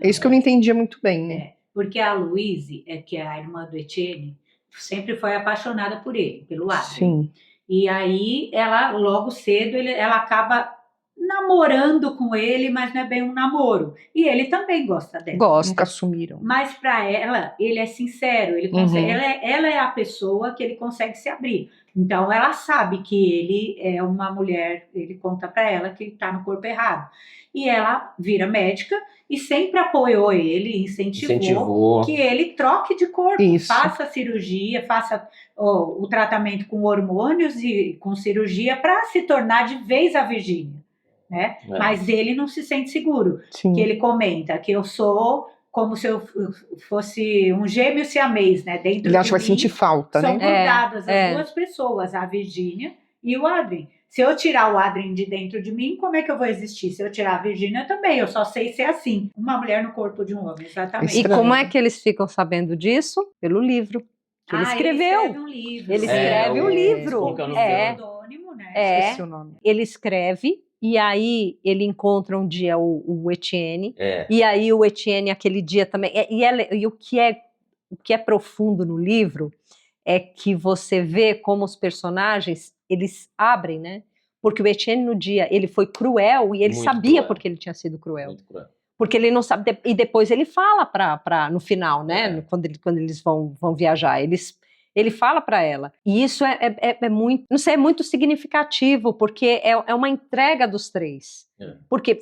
É isso que eu não entendia muito bem, né? Porque a Louise, que é a irmã do Etienne, sempre foi apaixonada por ele, pelo Adrien. Sim. E aí, ela, logo cedo, ela acaba namorando com ele, mas não é bem um namoro. E ele também gosta dela. Nunca assumiram. Mas para ela, ele é sincero, ele consegue, ela é a pessoa que ele consegue se abrir. Então, ela sabe que ele é uma mulher, ele conta para ela que ele está no corpo errado. E ela vira médica e sempre apoiou ele, incentivou que ele troque de corpo, faça cirurgia, faça o tratamento com hormônios e com cirurgia para se tornar de vez a Virginia, né? Mas ele não se sente seguro. Que ele comenta que eu sou como se eu fosse um gêmeo siamês, né? Dentro ele acha que vai sentir falta, são né? grudadas as duas pessoas, a Virginia e o Adrien. Se eu tirar o Adrien de dentro de mim, como é que eu vou existir? Se eu tirar a Virginia também, eu só sei ser assim. Uma mulher no corpo de um homem, exatamente. E como é que eles ficam sabendo disso? Pelo livro. Que ele escreveu. Ele escreve um livro. Ele escreve um livro. Pseudônimo, né? Esqueci o nome. Ele escreve, e aí ele encontra um dia o Etienne. E aí o Etienne, aquele dia também... E o que é profundo no livro é que você vê como os personagens, eles abrem, né? Porque o Etienne, no dia, ele foi cruel e ele Muito sabia cruel. porque ele tinha sido cruel. Muito cruel. Porque ele não sabe... E depois ele fala no final, né? Quando eles vão viajar. Ele fala para ela. E isso é muito... Não sei, é muito significativo, porque é uma entrega dos três. Porque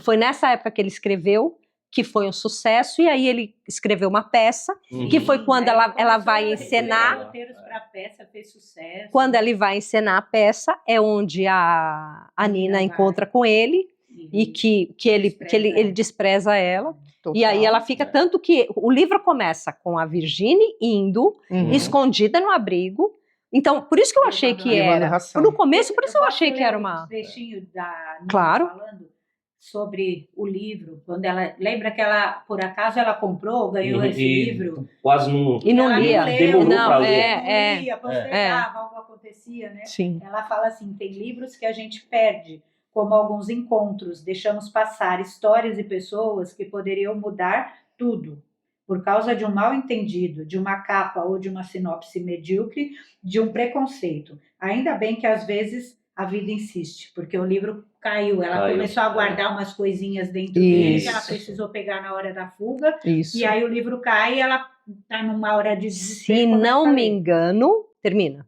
foi nessa época que ele escreveu, que foi um sucesso, e aí ele escreveu uma peça, que foi quando ela vai encenar. Roteiros para a peça, fez sucesso. Quando ele vai encenar a peça, é onde a Nina encontra com ele, e que ele despreza ela. Total. E aí ela fica, tanto que o livro começa com a Virginie indo, escondida no abrigo. Então, por isso que eu achei que era. No começo, por isso eu achei que era uma... Um trechinho da Nina Claro. falando sobre o livro, quando ela lembra que ela, por acaso, ela comprou, ganhou esse livro. Quase não... E não ela lia. Demorou pra ler. Não lia, postergava, algo acontecia, né? Sim. Ela fala assim, tem livros que a gente perde, como alguns encontros, deixamos passar histórias e pessoas que poderiam mudar tudo, por causa de um mal-entendido, de uma capa ou de uma sinopse medíocre, de um preconceito. Ainda bem que às vezes a vida insiste, porque o livro caiu, ela começou a guardar umas coisinhas dentro dele que ela precisou pegar na hora da fuga, e aí o livro cai e ela está numa hora de desespero. Se não me engano, termina.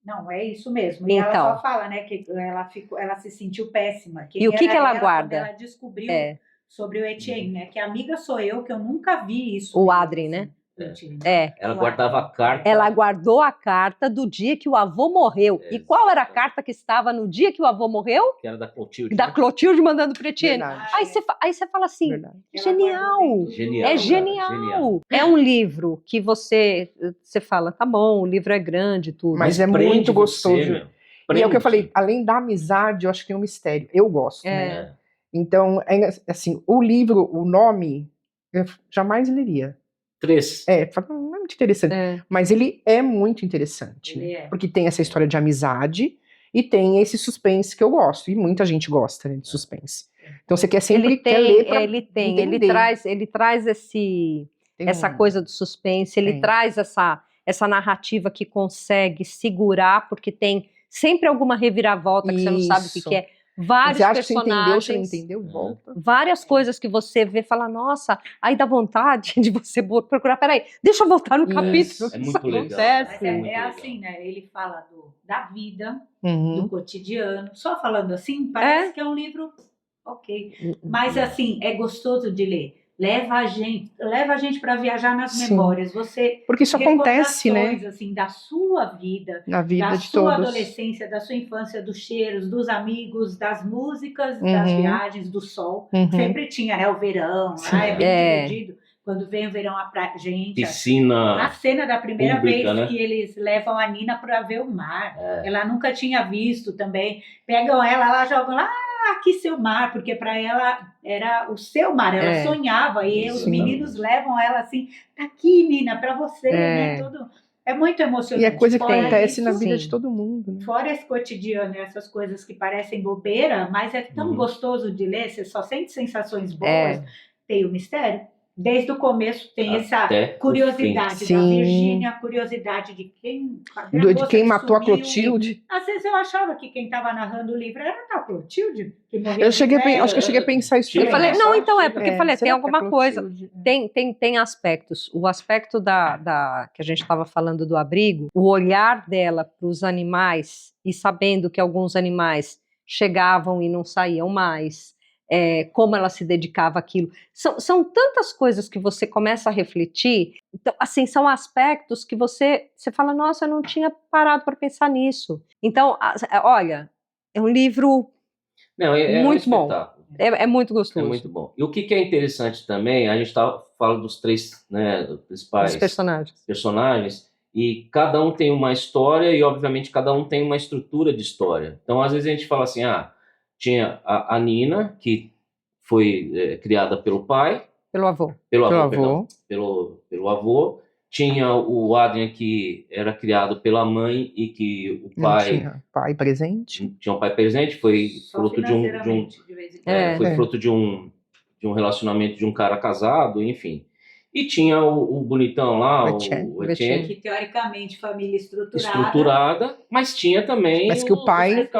Não, é isso mesmo. E ela só fala, né, que ela se sentiu péssima. E o que ela guarda? Ela descobriu sobre o Etienne, né? Que amiga sou eu, que eu nunca vi isso. O Adrien, né? Ela guardava a carta. Ela guardou a carta do dia que o avô morreu. E qual era a carta que estava no dia que o avô morreu? Que era da Clotilde. Da Clotilde mandando para Etienne. Aí você fala assim, genial. É genial. É um livro que você fala, tá bom, o livro é grande, tudo. Mas é muito gostoso. E é o que eu falei, além da amizade, eu acho que tem um mistério. Eu gosto, né? Então, assim, o livro, o nome, eu jamais leria. 3. Não é muito interessante. Mas ele é muito interessante. Porque tem essa história de amizade e tem esse suspense que eu gosto. E muita gente gosta, né, de suspense. Então você quer sempre ler pra ele traz essa coisa do suspense, ele traz essa narrativa que consegue segurar, porque tem sempre alguma reviravolta que você não sabe o que é. Vários personagens, você entendeu, volta. Várias coisas que você vê e fala, nossa, aí dá vontade de você procurar, peraí, deixa eu voltar no capítulo. É muito legal. Acontece. É assim, né? Ele fala da vida, do cotidiano. Só falando assim, parece que é um livro ok. Mas assim, é gostoso de ler. leva a gente para viajar nas Sim. memórias. Você Porque isso acontece, né? recordações, assim, da sua vida, Na vida da de sua todos. adolescência, da sua infância, dos cheiros, dos amigos, das músicas, Uhum. das viagens, do sol. Uhum. Sempre tinha, né? O verão, Sim. é bem divertido. Quando vem o verão, gente, Piscina. a cena da primeira pública, vez né? que eles levam a Nina para ver o mar. Ela nunca tinha visto também. Pegam ela jogam lá, aqui seu mar, porque para ela era o seu mar, ela sonhava, e os meninos levam ela assim, tá aqui, Nina, para você, né? Tudo. É muito emocionante. E é coisa que acontece isso, na vida de todo mundo. Né? Fora esse cotidiano, essas coisas que parecem bobeira, mas é tão gostoso de ler, você só sente sensações boas, tem o mistério. Desde o começo tem essa curiosidade da Virgínia, a curiosidade de quem matou a Clotilde. Às vezes eu achava que quem estava narrando o livro era a Clotilde, que morreu. Acho que eu cheguei a pensar isso. Eu falei, não, então porque eu falei, tem alguma coisa. É. Tem aspectos. O aspecto que a gente estava falando do abrigo, o olhar dela para os animais e sabendo que alguns animais chegavam e não saíam mais. Como ela se dedicava àquilo. São tantas coisas que você começa a refletir. Então, assim, são aspectos que você fala, nossa, eu não tinha parado para pensar nisso. Então, olha, é um livro muito bom. É muito gostoso. É muito bom. E o que é interessante também, a gente fala dos três, né, principais personagens, e cada um tem uma história e, obviamente, cada um tem uma estrutura de história. Então, às vezes a gente fala assim, tinha a Nina, que foi criada pelo pai. Pelo avô. Pelo avô. Tinha o Adrian, que era criado pela mãe e que o pai... Não tinha pai presente. Tinha um pai presente, foi fruto de um relacionamento de um cara casado, enfim. E tinha o bonitão lá, o Etienne. Que teoricamente família estruturada, mas tinha também... Mas que o pai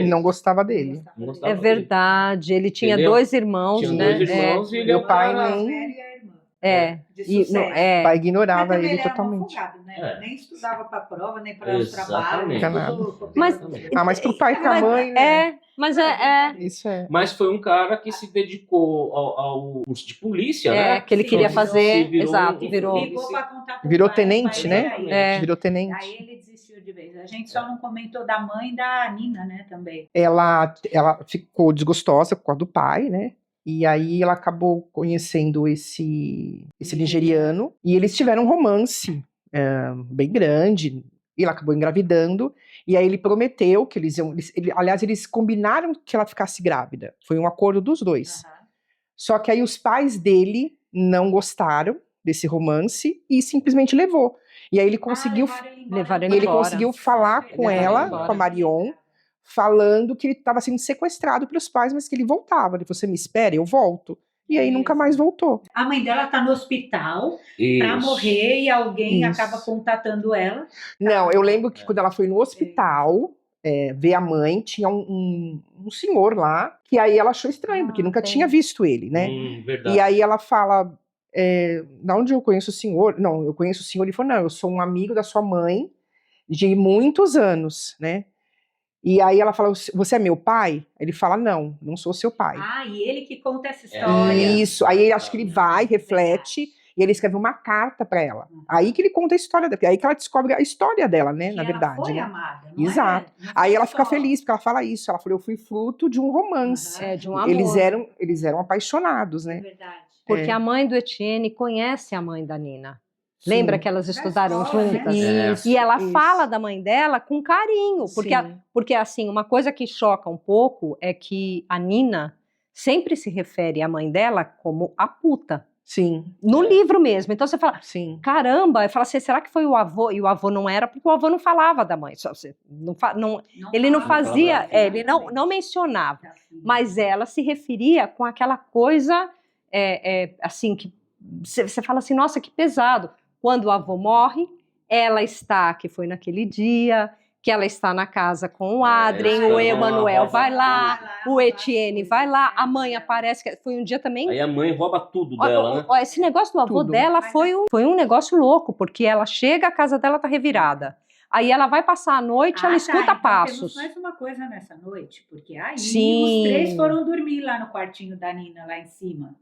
não gostava dele. É verdade, ele tinha dois irmãos, né? E ele o pai nem... O pai ignorava ele totalmente. Né? Nem estudava para a prova, nem para os trabalhos. Mas pro pai e pra mãe... Isso Mas foi um cara que se dedicou ao curso de polícia, né? Que ele queria fazer, virou tenente, né? Virou tenente. Aí ele desistiu de vez. A gente só não comentou da mãe da Nina, né, também. Ela ficou desgostosa por causa do pai, né? E aí ela acabou conhecendo esse nigeriano, e eles tiveram um romance bem grande, e ela acabou engravidando, e aí ele prometeu que eles combinaram que ela ficasse grávida, foi um acordo dos dois. Só que aí os pais dele não gostaram desse romance e simplesmente levou. E aí ele conseguiu conseguiu falar com ela, com a Marion, falando que ele estava sendo sequestrado pelos pais, mas que ele voltava. Ele falou, você me espera, eu volto. E aí nunca mais voltou. A mãe dela está no hospital para morrer e alguém acaba contatando ela. Não, eu lembro que quando ela foi no hospital ver a mãe, tinha um senhor lá, que aí ela achou estranho, porque nunca tinha visto ele, né? Verdade. E aí ela fala, de onde eu conheço o senhor? Não, eu conheço o senhor. Ele falou, não, eu sou um amigo da sua mãe de muitos anos, né? E aí ela fala, você é meu pai? Ele fala, não sou seu pai. E ele que conta essa história. Isso, aí acho que ele vai, reflete, e ele escreve uma carta para ela. Aí que ele conta a história dela, aí que ela descobre a história dela, né, na verdade. Ela foi né? amada, Exato. Aí ela fica feliz, porque ela fala isso, ela falou, eu fui fruto de um romance. De um amor. Eles eram apaixonados, né? É verdade. Porque a mãe do Etienne conhece a mãe da Nina. Lembra que elas estudaram juntas? Isso, e ela fala da mãe dela com carinho. Porque, assim, uma coisa que choca um pouco é que a Nina sempre se refere à mãe dela como a puta. Sim. No livro mesmo. Então você fala, sim. Caramba, fala assim, será que foi o avô? E o avô não era, porque o avô não falava da mãe. Ele não fazia, ele não mencionava. Mas ela se referia com aquela coisa, assim, que você fala assim, nossa, que pesado. Quando o avô morre, ela está, que foi naquele dia, que ela está na casa com o Adrien, o Emanuel vai lá, o Etienne vai lá, a mãe aparece, foi um dia também... Aí a mãe rouba tudo dela, né? Esse negócio do avô dela foi um negócio louco, porque ela chega, a casa dela tá revirada. Aí ela vai passar a noite, ela escuta passos. Temos mais uma coisa nessa noite, porque aí os três foram dormir lá no quartinho da Nina, lá em cima.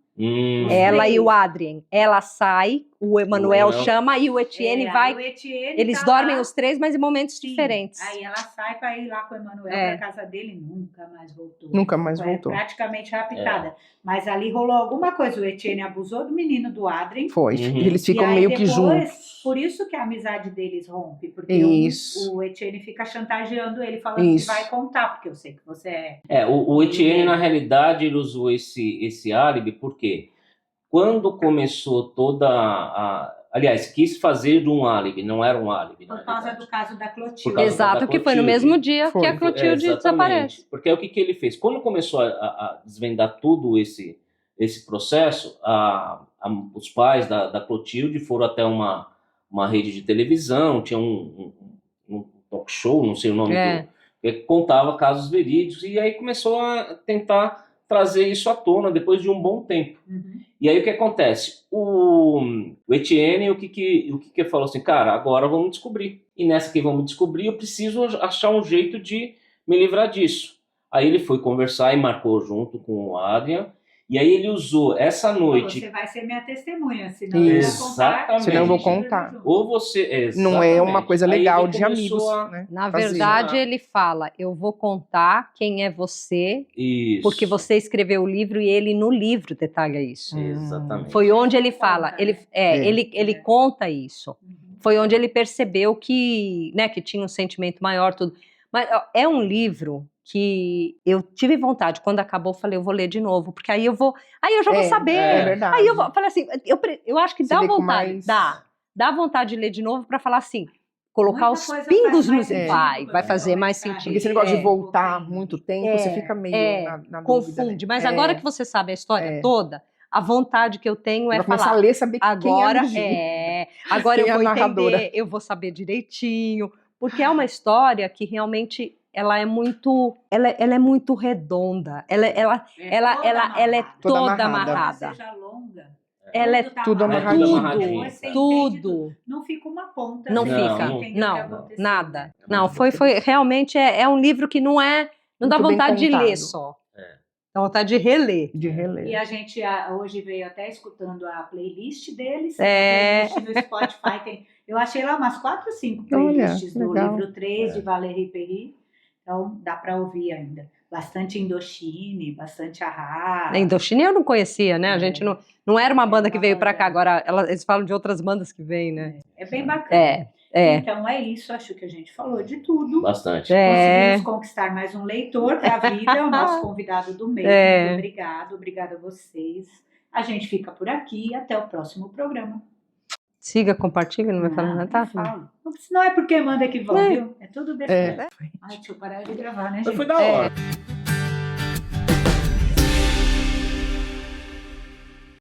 Ela e o Adrien. Ela sai, o Emanuel chama e o Etienne vai. O Etienne eles dormem os três, mas em momentos diferentes. Aí ela sai para ir lá com o Emanuel para casa dele, nunca mais voltou. Nunca mais voltou. Praticamente raptada. Mas ali rolou alguma coisa. O Etienne abusou do menino do Adrien. Foi. E eles ficam meio que juntos. Por isso que a amizade deles rompe. Porque o Etienne fica chantageando ele, falando que vai contar, porque eu sei que você é. O Etienne, na realidade, ele usou esse álibi, porque quando começou aliás, quis fazer um álibi, não era um álibi. Por causa do caso da Clotilde. Exato, que foi no mesmo dia que a Clotilde desaparece. Porque o que ele fez? Quando começou a desvendar tudo esse processo, os pais da Clotilde foram até uma rede de televisão, tinha um talk show, não sei o nome, que contava casos verídicos, e aí começou a tentar trazer isso à tona depois de um bom tempo. E aí o que acontece? O Etienne, o que falou assim, cara, agora vamos descobrir. E nessa que vamos descobrir, eu preciso achar um jeito de me livrar disso. Aí ele foi conversar e marcou junto com o Adrien. E aí ele usou essa noite... Você vai ser minha testemunha, senão eu vou contar. Senão eu vou contar. Ou você... Não é uma coisa legal de amigos. Né? Na verdade, ele fala, eu vou contar quem é você, porque você escreveu o livro e ele no livro detalha isso. Exatamente. Foi onde ele fala, ele conta isso. Foi onde ele percebeu que tinha um sentimento maior, tudo. Mas é um livro que eu tive vontade, quando acabou, eu falei, eu vou ler de novo, porque aí eu já vou saber. É verdade. Aí eu falei assim, eu acho que dá vontade, dá vontade de ler de novo para falar assim, colocar os pingos nos vai fazer mais sentido. Porque esse negócio de voltar muito tempo, você fica meio na confunde, dúvida, né? Mas agora que você sabe a história toda, a vontade que eu tenho é começar a ler, saber agora quem é agora eu vou entender, eu vou saber direitinho, porque é uma história que realmente ela é muito redonda, ela é toda amarrada. Seja longa. Ela é tudo amarradinho. Tudo. Não fica uma ponta. Não fica. Não, nada. Não, foi realmente é um livro que não dá vontade de ler só. Dá vontade de reler. E a gente hoje veio até escutando a playlist deles. Playlist no Spotify eu achei lá umas 4 ou 5 playlists do livro 3 de Valérie Perry. Então, dá para ouvir ainda. Bastante Indochine, bastante Ahá. Indochine eu não conhecia, né? A gente não era uma banda que veio para cá. Agora, eles falam de outras bandas que vêm, né? É bem bacana. Então, é isso. Acho que a gente falou de tudo. Bastante. Conseguimos conquistar mais um leitor para a vida. O nosso convidado do mês. Muito obrigado. Obrigada a vocês. A gente fica por aqui e até o próximo programa. Siga, compartilha, não vai falar nada, tá? Não é porque manda que vão, viu? É tudo besteira. Ai, deixa eu parar de gravar, né, gente? Foi da hora.